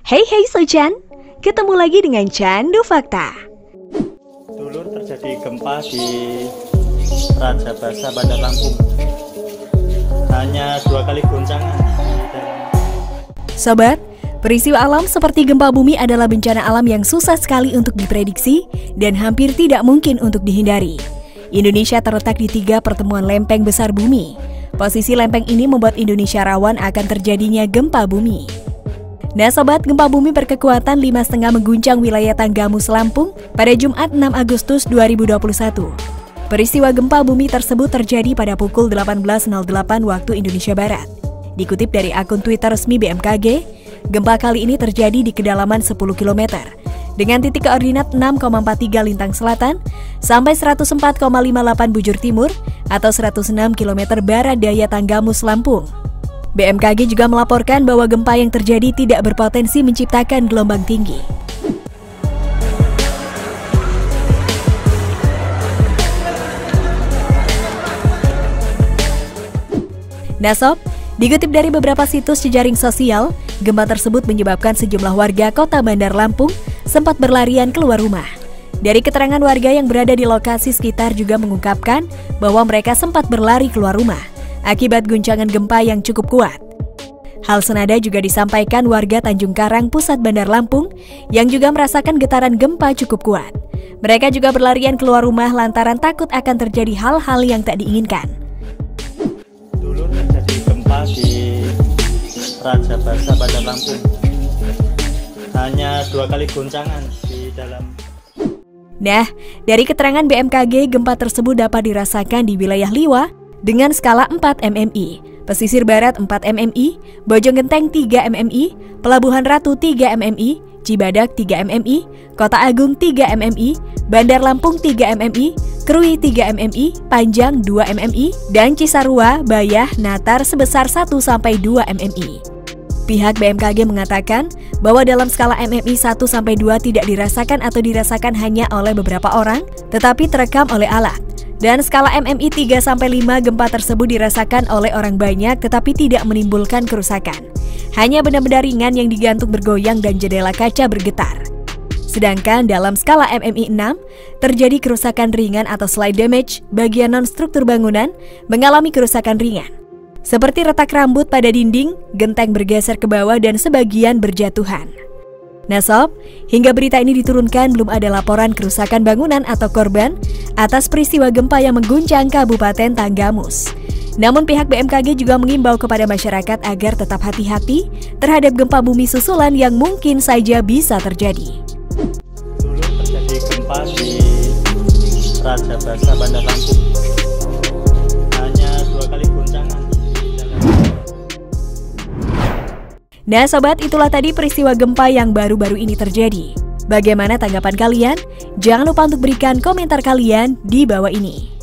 Hey Sojan, ketemu lagi dengan Candu Fakta. Dulu terjadi gempa di Raja Basa, Bandar Lampung. Hanya 2 kali goncangan. Sobat, peristiwa alam seperti gempa bumi adalah bencana alam yang susah sekali untuk diprediksi dan hampir tidak mungkin untuk dihindari. Indonesia terletak di 3 pertemuan lempeng besar bumi. Posisi lempeng ini membuat Indonesia rawan akan terjadinya gempa bumi. Nah sobat, gempa bumi berkekuatan 5,5 mengguncang wilayah Tanggamus, Lampung pada Jumat 6 Agustus 2021. Peristiwa gempa bumi tersebut terjadi pada pukul 18.08 waktu Indonesia Barat. Dikutip dari akun Twitter resmi BMKG, gempa kali ini terjadi di kedalaman 10 km dengan titik koordinat 6,43 lintang selatan sampai 104,58 bujur timur atau 106 km barat daya Tanggamus, Lampung. BMKG juga melaporkan bahwa gempa yang terjadi tidak berpotensi menciptakan gelombang tinggi. Nah sob, dikutip dari beberapa situs jejaring sosial, gempa tersebut menyebabkan sejumlah warga kota Bandar Lampung sempat berlarian keluar rumah. Dari keterangan warga yang berada di lokasi sekitar juga mengungkapkan bahwa mereka sempat berlari keluar rumah akibat guncangan gempa yang cukup kuat. Hal senada juga disampaikan warga Tanjung Karang, pusat Bandar Lampung, yang juga merasakan getaran gempa cukup kuat. Mereka juga berlarian keluar rumah lantaran takut akan terjadi hal-hal yang tak diinginkan. Dulu terjadi gempa di Raja Basa, Bandar Lampung. Hanya 2 kali goncangan di dalam. Nah, dari keterangan BMKG, gempa tersebut dapat dirasakan di wilayah Liwa dengan skala 4 mmi, pesisir barat 4 mmi, Bojonggenteng 3 mmi, Pelabuhan Ratu 3 mmi, Cibadak 3 mmi, Kota Agung 3 mmi, Bandar Lampung 3 mmi, Krui 3 mmi, Panjang 2 mmi, dan Cisarua, Bayah, Natar sebesar 1-2 mmi. Pihak BMKG mengatakan bahwa dalam skala MMI 1-2 tidak dirasakan atau dirasakan hanya oleh beberapa orang, tetapi terekam oleh alat. Dan skala MMI 3-5 gempa tersebut dirasakan oleh orang banyak tetapi tidak menimbulkan kerusakan. Hanya benda-benda ringan yang digantung bergoyang dan jendela kaca bergetar. Sedangkan dalam skala MMI 6, terjadi kerusakan ringan atau slight damage, bagian non-struktur bangunan mengalami kerusakan ringan. Seperti retak rambut pada dinding, genteng bergeser ke bawah dan sebagian berjatuhan. Nah sob, hingga berita ini diturunkan belum ada laporan kerusakan bangunan atau korban atas peristiwa gempa yang mengguncang Kabupaten Tanggamus. Namun pihak BMKG juga mengimbau kepada masyarakat agar tetap hati-hati terhadap gempa bumi susulan yang mungkin saja bisa terjadi. Dulu terjadi gempa di Raja Basa, Bandar Lampung. Hanya 2 kali goncangan. Nah sobat, itulah tadi peristiwa gempa yang baru-baru ini terjadi. Bagaimana tanggapan kalian? Jangan lupa untuk berikan komentar kalian di bawah ini.